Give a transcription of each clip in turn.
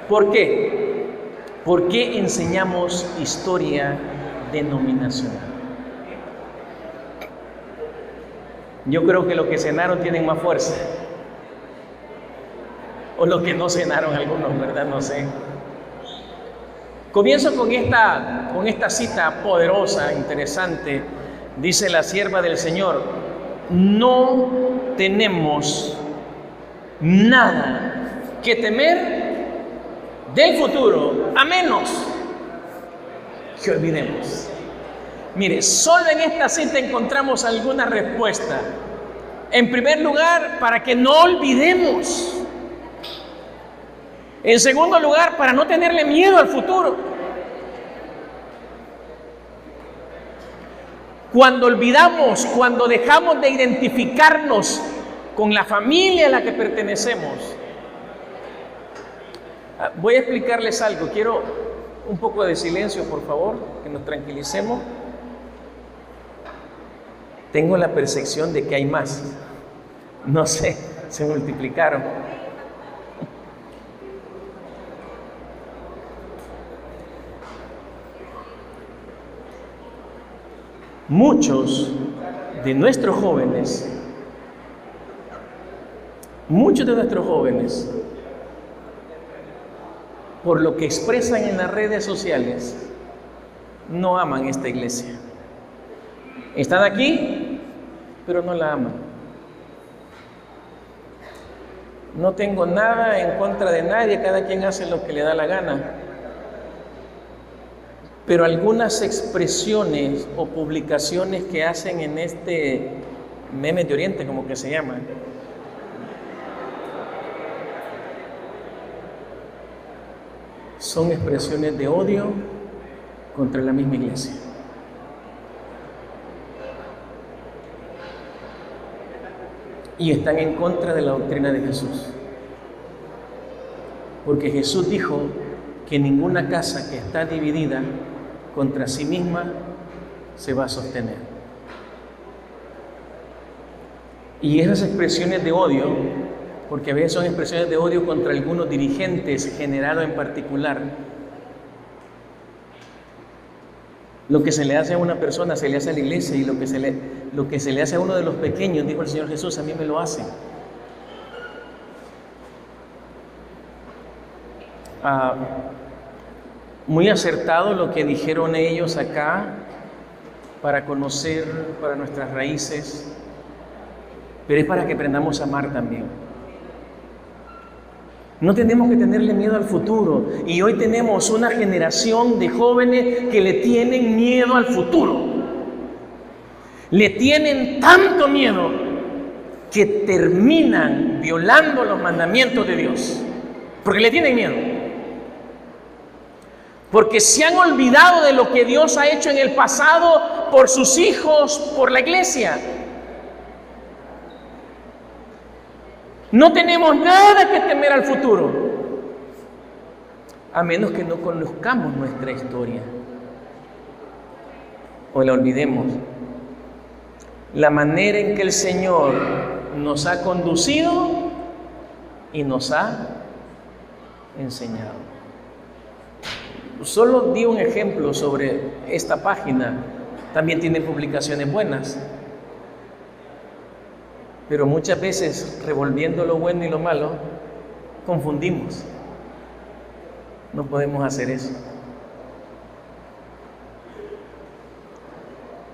¿Por qué? ¿Por qué enseñamos historia denominacional? Yo creo que los que cenaron tienen más fuerza. O los que no cenaron algunos, ¿verdad? No sé. Comienzo con esta cita poderosa, interesante. Dice la sierva del Señor: no tenemos nada que temer del futuro, a menos que olvidemos. Mire, solo en esta cita encontramos alguna respuesta. En primer lugar, para que no olvidemos. En segundo lugar, para no tenerle miedo al futuro. Cuando olvidamos, cuando dejamos de identificarnos con la familia a la que pertenecemos. Voy a explicarles algo. Quiero un poco de silencio, por favor, que nos tranquilicemos. Tengo la percepción de que hay más. No sé, se multiplicaron. Muchos de nuestros jóvenes, por lo que expresan en las redes sociales, no aman esta iglesia. Están aquí, pero no la aman. No tengo nada en contra de nadie, cada quien hace lo que le da la gana. Pero algunas expresiones o publicaciones que hacen en este Memes de Oriente, como que se llama, son expresiones de odio contra la misma iglesia. Y están en contra de la doctrina de Jesús. Porque Jesús dijo que ninguna casa que está dividida contra sí misma se va a sostener. Y esas expresiones de odio, porque a veces son expresiones de odio contra algunos dirigentes generados en particular, lo que se le hace a una persona se le hace a la iglesia, y lo que se le hace a uno de los pequeños, dijo el Señor Jesús, a mí me lo hacen. Muy acertado lo que dijeron ellos acá, para conocer, para nuestras raíces, pero es para que aprendamos a amar también. No tenemos que tenerle miedo al futuro, y hoy tenemos una generación de jóvenes que le tienen miedo al futuro. Le tienen tanto miedo que terminan violando los mandamientos de Dios, porque le tienen miedo. Porque se han olvidado de lo que Dios ha hecho en el pasado por sus hijos, por la iglesia. No tenemos nada que temer al futuro, a menos que no conozcamos nuestra historia o la olvidemos. La manera en que el Señor nos ha conducido y nos ha enseñado. Solo di un ejemplo sobre esta página. También tiene publicaciones buenas, pero muchas veces, revolviendo lo bueno y lo malo, confundimos. No podemos hacer eso.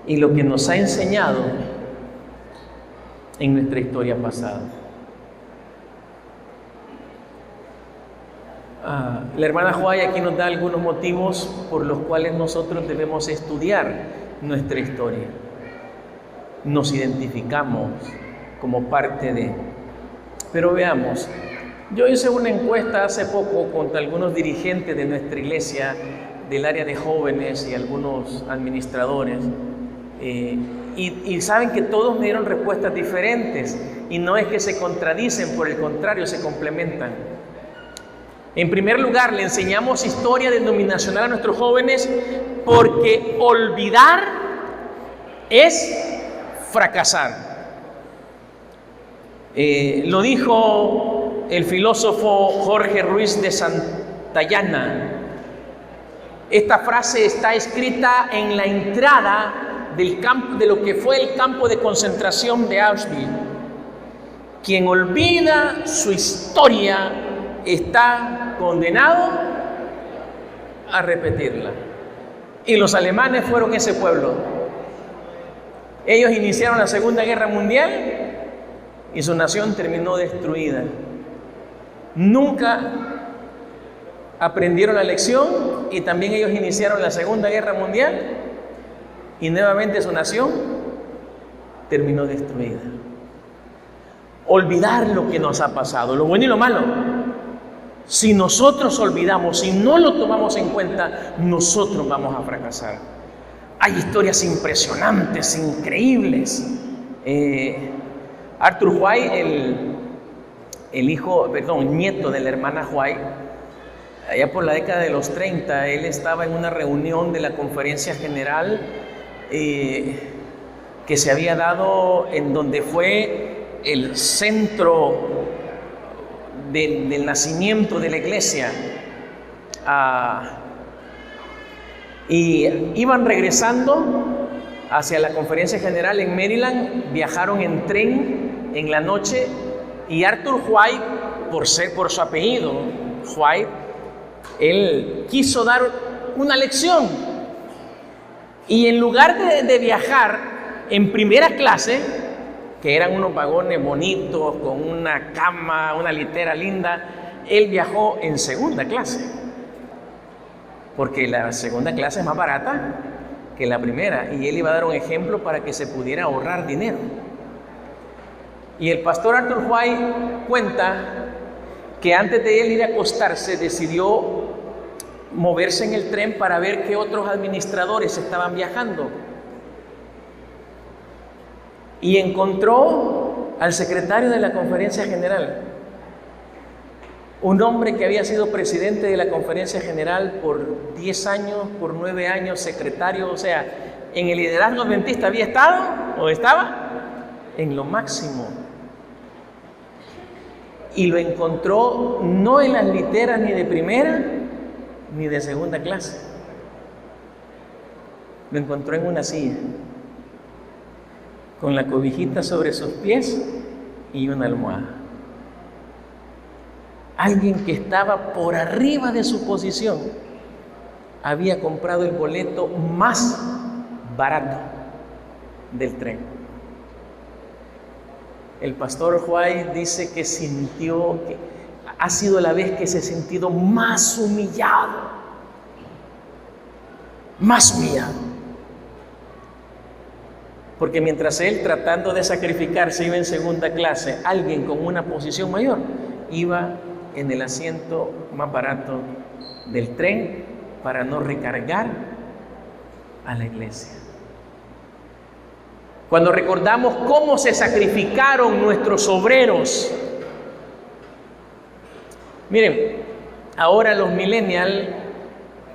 Y lo que nos ha enseñado en nuestra historia pasada. La hermana Joay aquí nos da algunos motivos por los cuales nosotros debemos estudiar nuestra historia. Nos identificamos como parte de. Pero veamos, yo hice una encuesta hace poco contra algunos dirigentes de nuestra iglesia, del área de jóvenes y algunos administradores, y saben que todos me dieron respuestas diferentes, y no es que se contradicen, por el contrario, se complementan. En primer lugar, le enseñamos historia denominacional a nuestros jóvenes porque olvidar es fracasar. Lo dijo el filósofo Jorge Ruiz de Santa Tayana. Esta frase está escrita en la entrada del campo, de lo que fue el campo de concentración de Auschwitz. Quien olvida su historia está condenado a repetirla. Y los alemanes fueron ese pueblo. Ellos iniciaron la Segunda Guerra Mundial y su nación terminó destruida. Nunca aprendieron la lección y también ellos iniciaron la Segunda Guerra Mundial y nuevamente su nación terminó destruida. Olvidar lo que nos ha pasado, lo bueno y lo malo. Si nosotros olvidamos, si no lo tomamos en cuenta, nosotros vamos a fracasar. Hay historias impresionantes, increíbles. Arthur White, el nieto de la hermana White, allá por la década de los 30, él estaba en una reunión de la Conferencia General que se había dado en donde fue el centro del nacimiento de la iglesia. Y iban regresando hacia la Conferencia General en Maryland, viajaron en tren en la noche y Arthur White, por su apellido, White, él quiso dar una lección y en lugar de viajar en primera clase, que eran unos vagones bonitos con una cama, una litera linda, él viajó en segunda clase, porque la segunda clase es más barata que la primera y él iba a dar un ejemplo para que se pudiera ahorrar dinero. Y el pastor Arthur White cuenta que antes de él ir a acostarse decidió moverse en el tren para ver qué otros administradores estaban viajando. Y encontró al secretario de la Conferencia General, un hombre que había sido presidente de la Conferencia General por 10 años, por 9 años, secretario, o sea, en el liderazgo adventista había estado o estaba en lo máximo. Y lo encontró no en las literas ni de primera ni de segunda clase. Lo encontró en una silla, con la cobijita sobre sus pies y una almohada. Alguien que estaba por arriba de su posición había comprado el boleto más barato del tren. El pastor White dice que sintió que ha sido la vez que se ha sentido más humillado. Porque mientras él, tratando de sacrificarse, iba en segunda clase, alguien con una posición mayor iba en el asiento más barato del tren para no recargar a la iglesia. Cuando recordamos cómo se sacrificaron nuestros obreros, miren, ahora los millennials,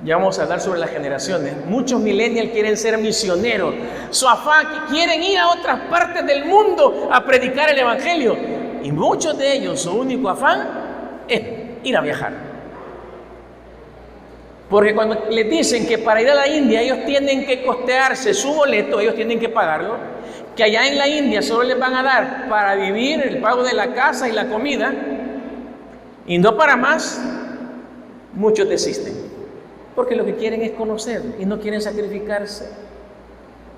ya vamos a hablar sobre las generaciones, muchos millennials quieren ser misioneros, su afán, quieren ir a otras partes del mundo a predicar el evangelio, y muchos de ellos, su único afán es ir a viajar. Porque cuando les dicen que para ir a la India ellos tienen que costearse su boleto, ellos tienen que pagarlo, que allá en la India solo les van a dar para vivir, el pago de la casa y la comida, y no para más, muchos desisten. Porque lo que quieren es conocer y no quieren sacrificarse.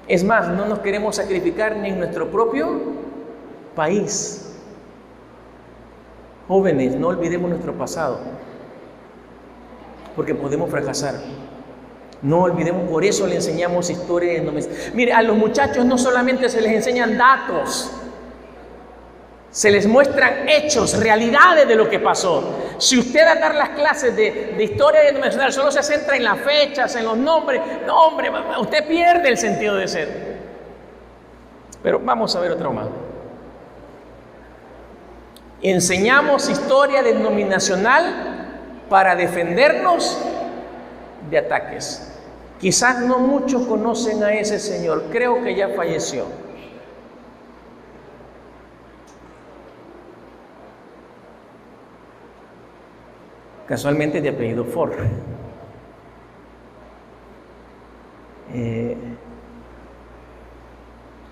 Es más, no nos queremos sacrificar ni en nuestro propio país. Jóvenes, no olvidemos nuestro pasado, porque podemos fracasar. No olvidemos, por eso le enseñamos historia. Mire, a los muchachos no solamente se les enseñan datos, se les muestran hechos, realidades de lo que pasó. Si usted al dar las clases de historia denominacional solo se centra en las fechas, en los nombres, no, hombre, usted pierde el sentido de ser. Pero vamos a ver otro más. Enseñamos historia denominacional para defendernos de ataques. Quizás no muchos conocen a ese señor, creo que ya falleció. casualmente de apellido Ford.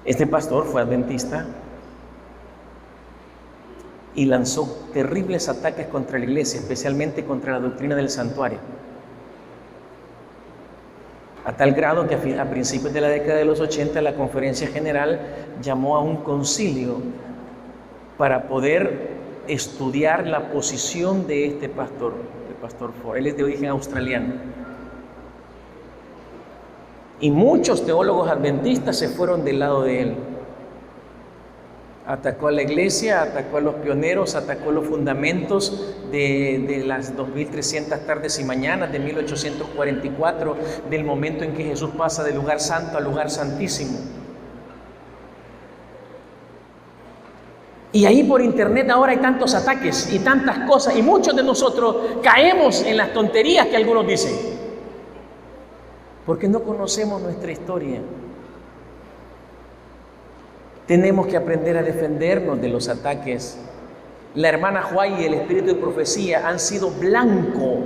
Este pastor fue adventista y lanzó terribles ataques contra la iglesia, especialmente contra la doctrina del santuario, a tal grado que a principios de la década de los 80 la Conferencia General llamó a un concilio para poder estudiar la posición de este pastor, el pastor Ford. Él es de origen australiano. Y muchos teólogos adventistas se fueron del lado de él. Atacó a la iglesia, atacó a los pioneros, atacó los fundamentos de las 2300 tardes y mañanas de 1844, del momento en que Jesús pasa del lugar santo al lugar santísimo. Y ahí por internet ahora hay tantos ataques y tantas cosas, y muchos de nosotros caemos en las tonterías que algunos dicen, porque no conocemos nuestra historia. Tenemos que aprender a defendernos de los ataques. La hermana Huay y el espíritu de profecía han sido blanco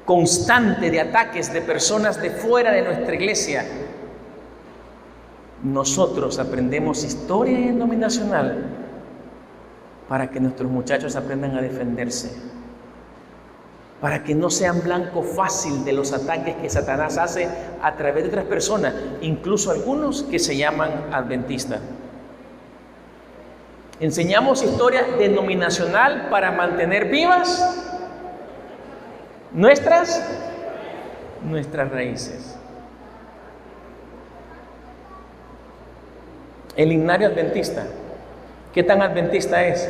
constante de ataques de personas de fuera de nuestra iglesia. Nosotros aprendemos historia denominacional para que nuestros muchachos aprendan a defenderse, para que no sean blanco fácil de los ataques que Satanás hace a través de otras personas, incluso algunos que se llaman adventistas. Enseñamos historia denominacional para mantener vivas nuestras raíces. El himnario adventista, ¿qué tan adventista es?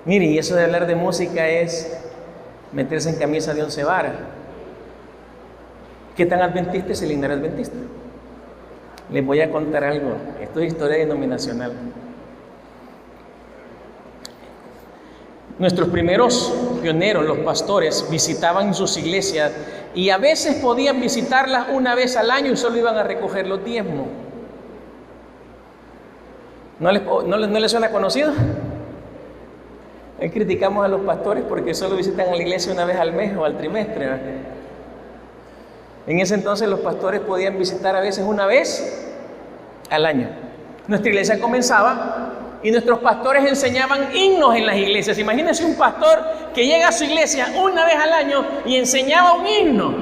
Mire, y eso de hablar de música es meterse en camisa de 11 varas. ¿Qué tan adventista es el himnario adventista? Les voy a contar algo. Esto es historia denominacional. Nuestros primeros pioneros, los pastores, visitaban sus iglesias y a veces podían visitarlas una vez al año y solo iban a recoger los diezmos. ¿No les suena conocido? Hoy criticamos a los pastores porque solo visitan a la iglesia una vez al mes o al trimestre, ¿verdad? En ese entonces los pastores podían visitar a veces una vez al año. Nuestra iglesia comenzaba y nuestros pastores enseñaban himnos en las iglesias. Imagínense un pastor que llega a su iglesia una vez al año y enseñaba un himno.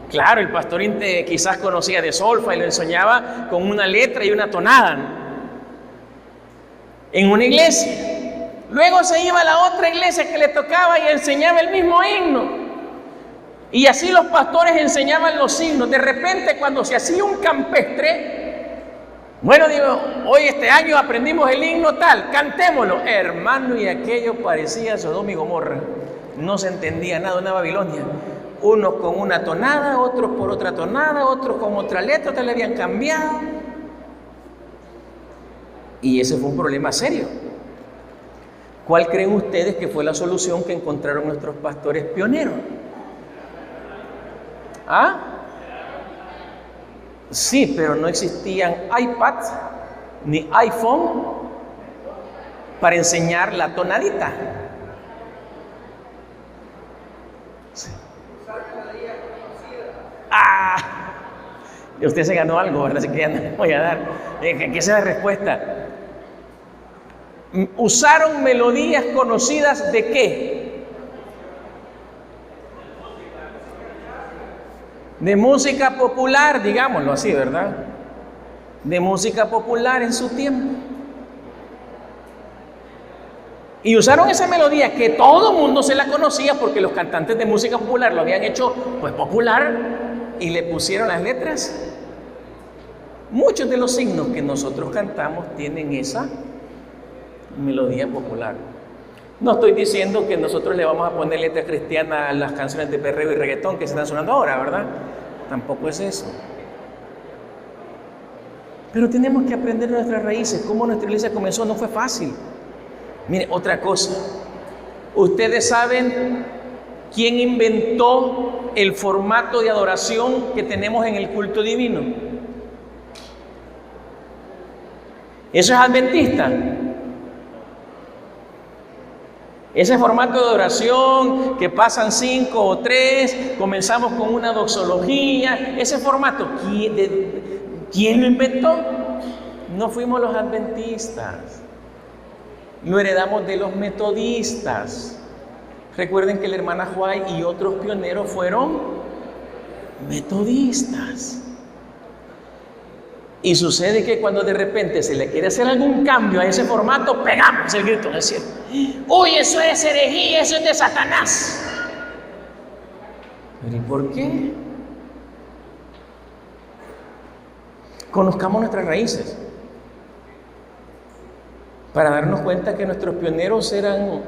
Claro, el pastor quizás conocía de solfa y lo enseñaba con una letra y una tonada, ¿no? En una iglesia. Luego se iba a la otra iglesia que le tocaba y enseñaba el mismo himno. Y así los pastores enseñaban los himnos. De repente, cuando se hacía un campestre, bueno, digo, hoy este año aprendimos el himno tal, cantémoslo. Hermano, y aquello parecía Sodoma y Gomorra. No se entendía nada, una Babilonia. Unos con una tonada, otros por otra tonada, otros con otra letra, otros le habían cambiado. Y ese fue un problema serio. ¿Cuál creen ustedes que fue la solución que encontraron nuestros pastores pioneros? ¿Ah? Sí, pero no existían iPad ni iPhone para enseñar la tonadita. Sí. ¡Ah! Y usted se ganó algo, ¿verdad? Así que ya no le voy a dar. ¿Qué es la respuesta? Usaron melodías conocidas de ¿qué? De música popular, digámoslo así, ¿verdad? De música popular en su tiempo. Y usaron esa melodía que todo el mundo se la conocía porque los cantantes de música popular lo habían hecho pues popular y le pusieron las letras. Muchos de los himnos que nosotros cantamos tienen esa melodía popular. No estoy diciendo que nosotros le vamos a poner letra cristiana a las canciones de perreo y reggaetón que se están sonando ahora, ¿verdad? Tampoco es eso. Pero tenemos que aprender nuestras raíces. Cómo nuestra iglesia comenzó no fue fácil. Mire, otra cosa. ¿Ustedes saben quién inventó el formato de adoración que tenemos en el culto divino? ¿Eso es adventista? Ese formato de oración que pasan 5 o 3, comenzamos con una doxología, ese formato, ¿quién lo inventó? No fuimos los adventistas, lo heredamos de los metodistas. Recuerden que la hermana White y otros pioneros fueron metodistas. Y sucede que cuando de repente se le quiere hacer algún cambio a ese formato, pegamos el grito en el cielo. ¡Uy, eso es herejía, eso es de Satanás! ¿Pero y por qué? Conozcamos nuestras raíces para darnos cuenta que nuestros pioneros eran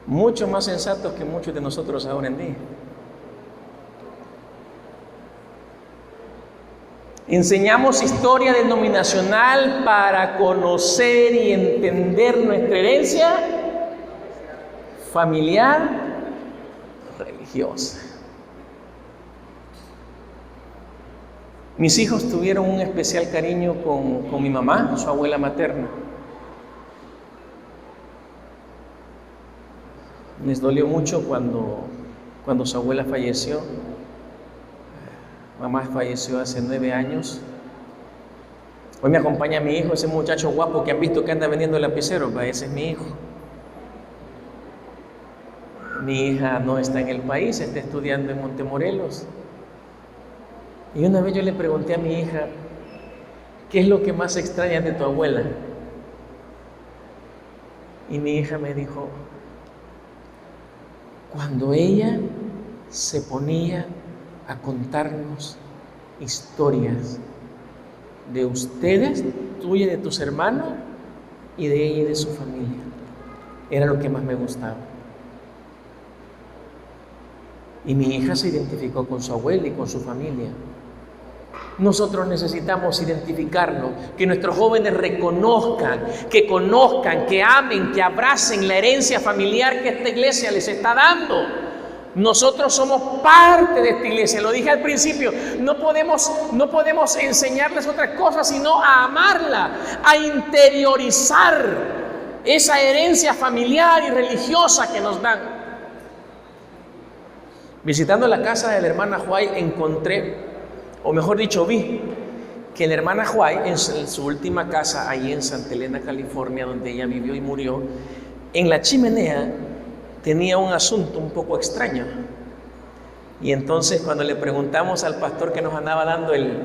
mucho más sensatos que muchos de nosotros ahora en día. Enseñamos historia denominacional para conocer y entender nuestra herencia familiar, religiosa. Mis hijos tuvieron un especial cariño con mi mamá, su abuela materna. Les dolió mucho cuando su abuela falleció. Mamá falleció hace 9 años. Hoy me acompaña mi hijo, ese muchacho guapo que han visto que anda vendiendo lapiceros. Ese es mi hijo. Mi hija no está en el país, está estudiando en Montemorelos. Y una vez yo le pregunté a mi hija, ¿qué es lo que más extrañas de tu abuela? Y mi hija me dijo, cuando ella se ponía a contarnos historias de ustedes, tuya y de tus hermanos, y de ella y de su familia. Era lo que más me gustaba. Y mi hija se identificó con su abuela y con su familia. Nosotros necesitamos identificarnos, que nuestros jóvenes reconozcan, que conozcan, que amen, que abracen la herencia familiar que esta iglesia les está dando. Nosotros somos parte de esta iglesia, lo dije al principio, no podemos enseñarles otras cosas sino a amarla, a interiorizar esa herencia familiar y religiosa que nos dan. Visitando la casa de la hermana White encontré, o mejor dicho vi, que la hermana White en su última casa, ahí en Santa Elena, California, donde ella vivió y murió, en la chimenea tenía un asunto un poco extraño. Y entonces cuando le preguntamos al pastor que nos andaba dando el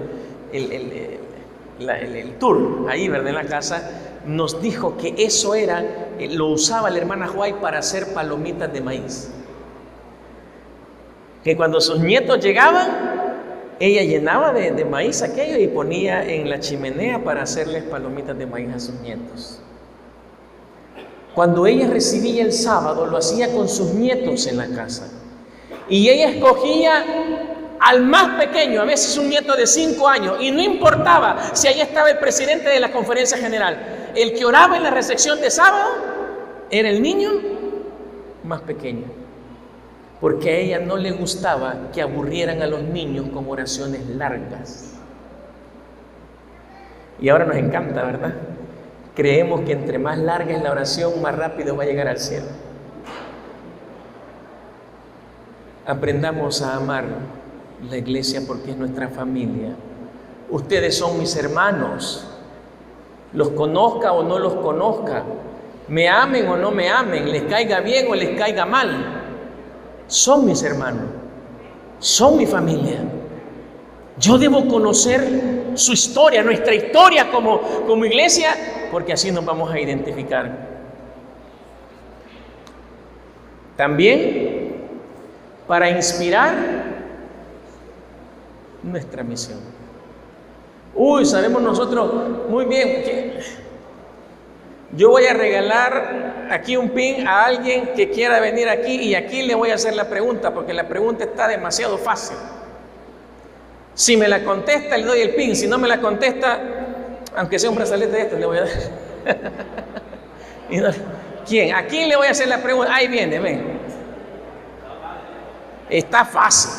tour ahí, ¿verdad?, en la casa, nos dijo que eso era, lo usaba la hermana White para hacer palomitas de maíz. Que cuando sus nietos llegaban, ella llenaba de maíz aquello y ponía en la chimenea para hacerles palomitas de maíz a sus nietos. Cuando ella recibía el sábado, lo hacía con sus nietos en la casa. Y ella escogía al más pequeño, a veces un nieto de 5 años, y no importaba si ahí estaba el presidente de la conferencia general. El que oraba en la recepción de sábado era el niño más pequeño, porque a ella no le gustaba que aburrieran a los niños con oraciones largas. Y ahora nos encanta, ¿verdad? Creemos que entre más larga es la oración, más rápido va a llegar al cielo. Aprendamos a amar la iglesia porque es nuestra familia. Ustedes son mis hermanos. Los conozca o no los conozca, me amen o no me amen, les caiga bien o les caiga mal, son mis hermanos, son mi familia. Yo debo conocer su historia, nuestra historia como iglesia, porque así nos vamos a identificar. También para inspirar nuestra misión. Sabemos nosotros muy bien que yo voy a regalar aquí un pin a alguien que quiera venir aquí, y aquí le voy a hacer la pregunta, porque la pregunta está demasiado fácil. Si me la contesta, le doy el pin. Si no me la contesta, aunque sea un brazalete de estos, le voy a dar. ¿Quién? ¿A quién le voy a hacer la pregunta? Ahí viene, ven. Está fácil.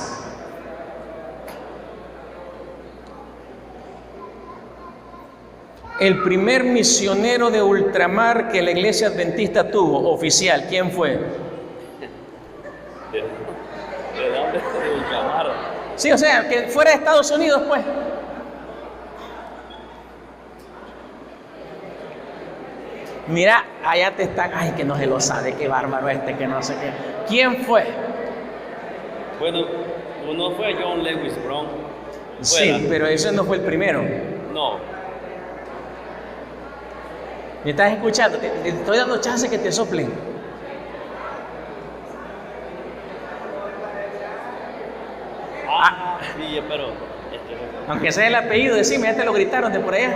El primer misionero de ultramar que la iglesia adventista tuvo, oficial, ¿quién fue? ¿De dónde? De ultramar. Sí, o sea, que fuera de Estados Unidos, pues. Mira, allá te están, ay, que no se lo sabe, qué bárbaro que no sé qué. ¿Quién fue? Bueno, uno fue John Lewis Brown. Sí, pero ese no fue el primero. No. ¿Me estás escuchando? Te estoy dando chance que te soplen. Sí, pero... Aunque sea el apellido, decime, ya te lo gritaron de por allá.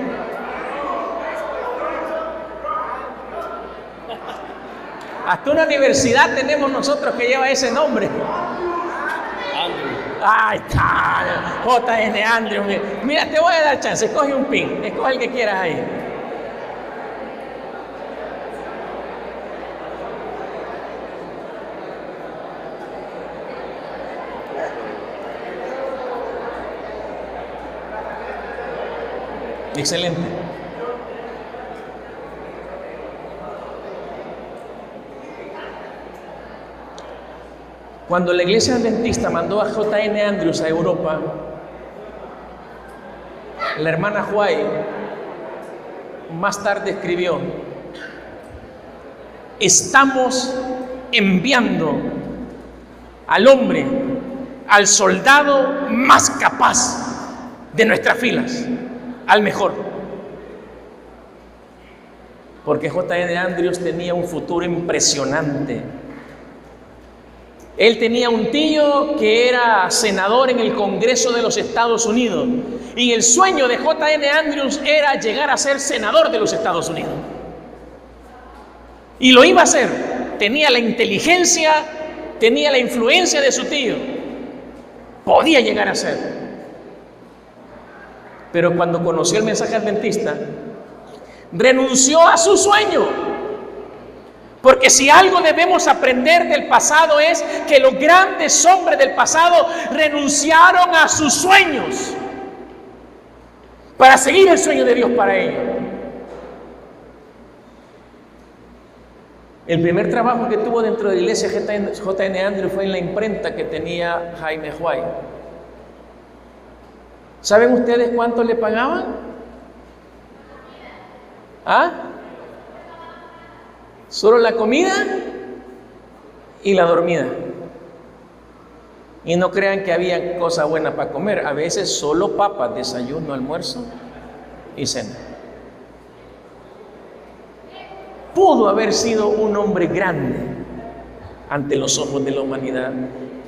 Hasta una universidad tenemos nosotros que lleva ese nombre. Andrew. Ahí está, J.N. Andrew. Mira, te voy a dar chance, escoge un pin, escoge el que quieras ahí. Excelente. Cuando la iglesia adventista mandó a J.N. Andrews a Europa, la hermana White más tarde escribió: estamos enviando al hombre, al soldado más capaz de nuestras filas, al mejor. Porque J.N. Andrews tenía un futuro impresionante. Él tenía un tío que era senador en el Congreso de los Estados Unidos, y el sueño de J.N. Andrews era llegar a ser senador de los Estados Unidos. Y lo iba a hacer. Tenía la inteligencia, tenía la influencia de su tío. Podía llegar a ser. Pero cuando conoció el mensaje adventista, renunció a su sueño. Porque si algo debemos aprender del pasado es que los grandes hombres del pasado renunciaron a sus sueños para seguir el sueño de Dios para ellos. El primer trabajo que tuvo dentro de la iglesia J.N. Andrews fue en la imprenta que tenía Jaime White. ¿Saben ustedes cuánto le pagaban? ¿Ah? Solo la comida y la dormida. Y no crean que había cosa buena para comer. A veces solo papas, desayuno, almuerzo y cena. Pudo haber sido un hombre grande ante los ojos de la humanidad,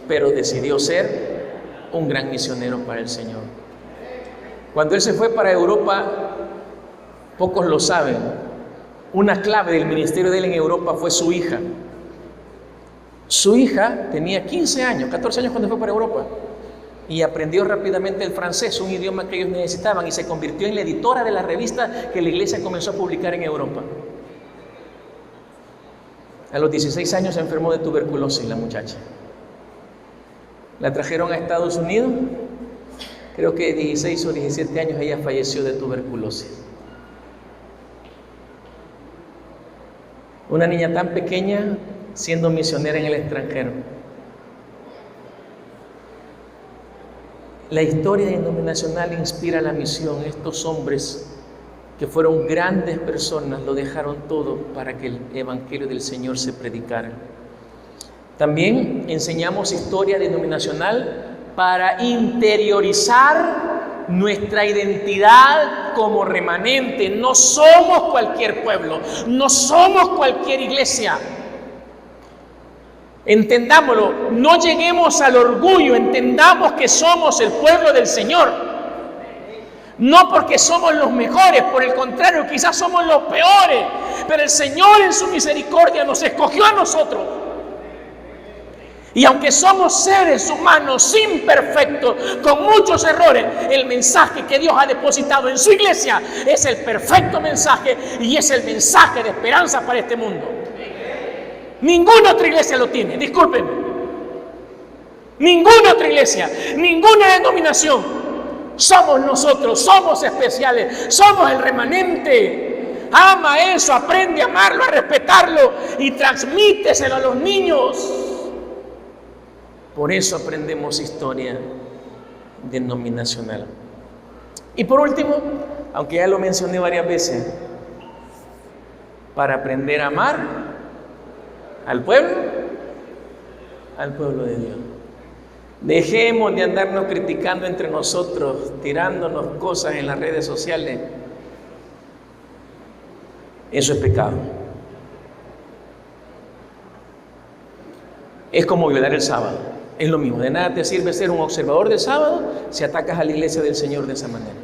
pero decidió ser un gran misionero para el Señor. Cuando él se fue para Europa, pocos lo saben, una clave del ministerio de él en Europa fue su hija. Su hija tenía 15 años, 14 años cuando fue para Europa, y aprendió rápidamente el francés, un idioma que ellos necesitaban, y se convirtió en la editora de la revista que la iglesia comenzó a publicar en Europa. A los 16 años se enfermó de tuberculosis la muchacha. La trajeron a Estados Unidos, creo que 16 o 17 años ella falleció de tuberculosis. Una niña tan pequeña siendo misionera en el extranjero. La historia denominacional inspira la misión. Estos hombres que fueron grandes personas lo dejaron todo para que el evangelio del Señor se predicara. También enseñamos historia denominacional para interiorizar nuestra identidad como remanente. No somos cualquier pueblo, no somos cualquier iglesia. Entendámoslo, no lleguemos al orgullo, entendamos que somos el pueblo del Señor. No porque somos los mejores, por el contrario, quizás somos los peores, pero el Señor en su misericordia nos escogió a nosotros. Y aunque somos seres humanos imperfectos, con muchos errores, el mensaje que Dios ha depositado en su iglesia es el perfecto mensaje y es el mensaje de esperanza para este mundo. Ninguna otra iglesia lo tiene, discúlpenme. Ninguna otra iglesia, ninguna denominación Somos nosotros, somos especiales, somos el remanente. Ama eso, aprende a amarlo, a respetarlo y transmíteselo a los niños. Por eso aprendemos historia denominacional. Y por último, aunque ya lo mencioné varias veces, para aprender a amar al pueblo de Dios. Dejemos de andarnos criticando entre nosotros, tirándonos cosas en las redes sociales. Eso es pecado. Es como violar el sábado. Es lo mismo. De nada te sirve ser un observador del sábado si atacas a la iglesia del Señor de esa manera.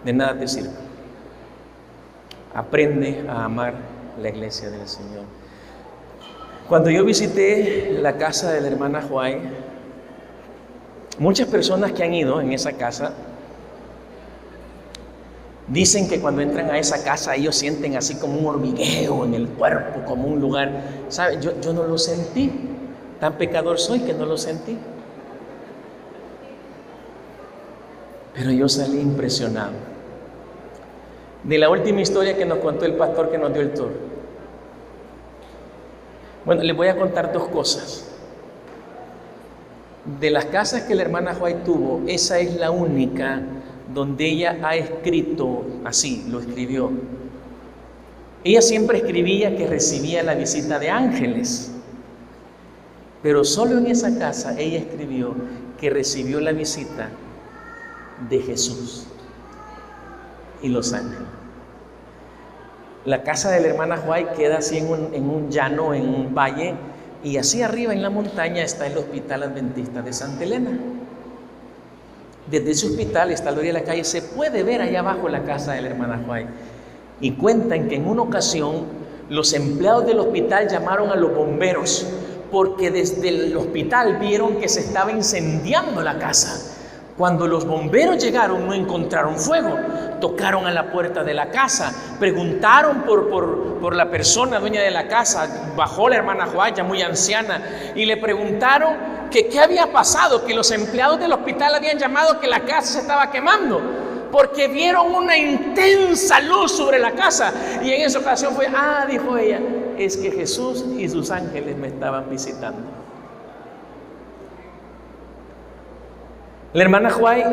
De nada te sirve. Aprende a amar la iglesia del Señor. Cuando yo visité la casa de la hermana Huay, muchas personas que han ido en esa casa dicen que cuando entran a esa casa ellos sienten así como un hormigueo en el cuerpo, como un lugar, ¿sabe? Yo no lo sentí, tan pecador soy que no lo sentí. Pero yo salí impresionado de la última historia que nos contó el pastor que nos dio el tour. Bueno, les voy a contar dos cosas. De las casas que la hermana Huay tuvo, esa es la única donde ella ha escrito así, lo escribió. Ella siempre escribía que recibía la visita de ángeles, pero solo en esa casa ella escribió que recibió la visita de Jesús y los ángeles. La casa de la hermana Huay queda así en un llano, en un valle, y así arriba en la montaña está el Hospital Adventista de Santa Elena. Desde ese hospital, está a la orilla de la calle, se puede ver allá abajo la casa de la hermana Huay. Y cuentan que en una ocasión los empleados del hospital llamaron a los bomberos porque desde el hospital vieron que se estaba incendiando la casa. Cuando los bomberos llegaron no encontraron fuego, tocaron a la puerta de la casa, preguntaron por la persona dueña de la casa, bajó la hermana Huay, ya muy anciana, y le preguntaron que qué había pasado, que los empleados del hospital habían llamado que la casa se estaba quemando, porque vieron una intensa luz sobre la casa, y en esa ocasión fue, dijo ella, es que Jesús y sus ángeles me estaban visitando. La hermana Huay,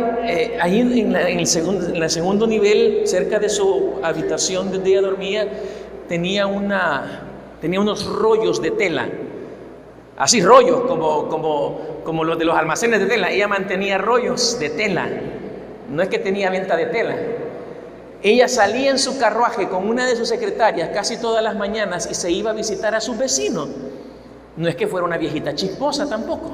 ahí en el segundo nivel, cerca de su habitación donde ella dormía, tenía unos rollos de tela, así rollos como los de los almacenes de tela. Ella mantenía rollos de tela, no es que tenía venta de tela. Ella salía en su carruaje con una de sus secretarias casi todas las mañanas y se iba a visitar a sus vecinos. No es que fuera una viejita chisposa tampoco.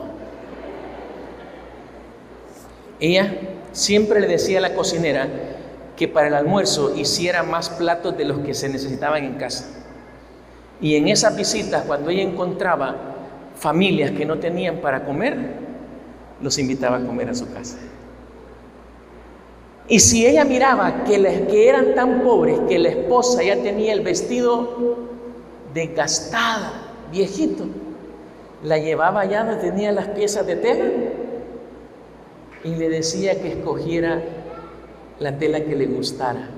Ella siempre le decía a la cocinera que para el almuerzo hiciera más platos de los que se necesitaban en casa. Y en esas visitas, cuando ella encontraba familias que no tenían para comer, los invitaba a comer a su casa. Y si ella miraba que eran tan pobres que la esposa ya tenía el vestido desgastado, viejito, la llevaba allá donde tenía las piezas de tela y le decía que escogiera la tela que le gustara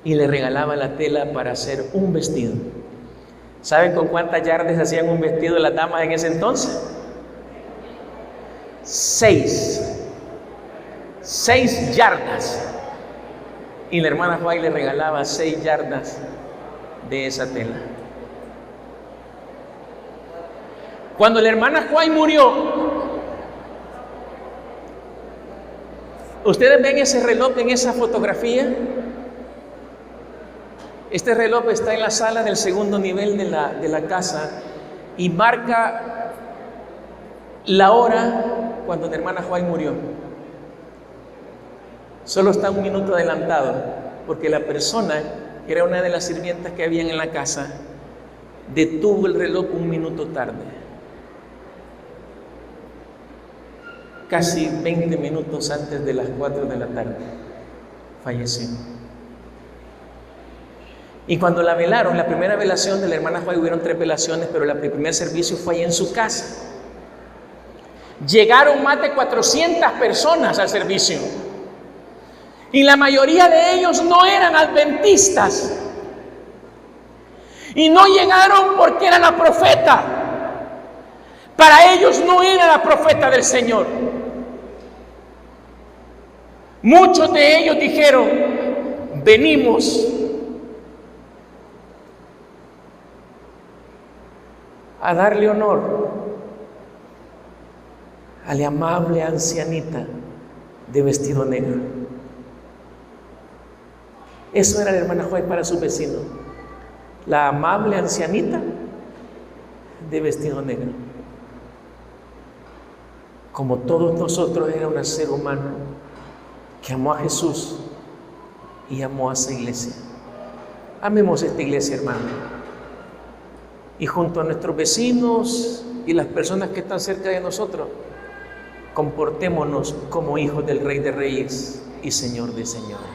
y le regalaba la tela para hacer un vestido. ¿Saben con cuántas yardas hacían un vestido las damas en ese entonces? 6 yardas. Y la hermana Huay le regalaba 6 yardas de esa tela. Cuando la hermana Huay murió, ¿ustedes ven ese reloj en esa fotografía? Este reloj está en la sala del segundo nivel de la casa y marca la hora cuando la hermana Huay murió. Solo está un minuto adelantado, porque la persona, que era una de las sirvientas que habían en la casa, detuvo el reloj un minuto tarde. Casi 20 minutos antes de las 4 de la tarde, falleció. Y cuando la velaron, la primera velación de la hermana Huay, hubieron 3 velaciones, pero el primer servicio fue ahí en su casa. Llegaron más de 400 personas al servicio. Y la mayoría de ellos no eran adventistas. Y no llegaron porque era la profeta. Para ellos no era la profeta del Señor. Muchos de ellos dijeron: venimos a darle honor a la amable ancianita de vestido negro. Eso era la hermana White para sus vecinos, la amable ancianita de vestido negro. Como todos nosotros, era un ser humano que amó a Jesús y amó a esa iglesia. Amemos esta iglesia, hermano. Y junto a nuestros vecinos y las personas que están cerca de nosotros, comportémonos como hijos del Rey de Reyes y Señor de Señores.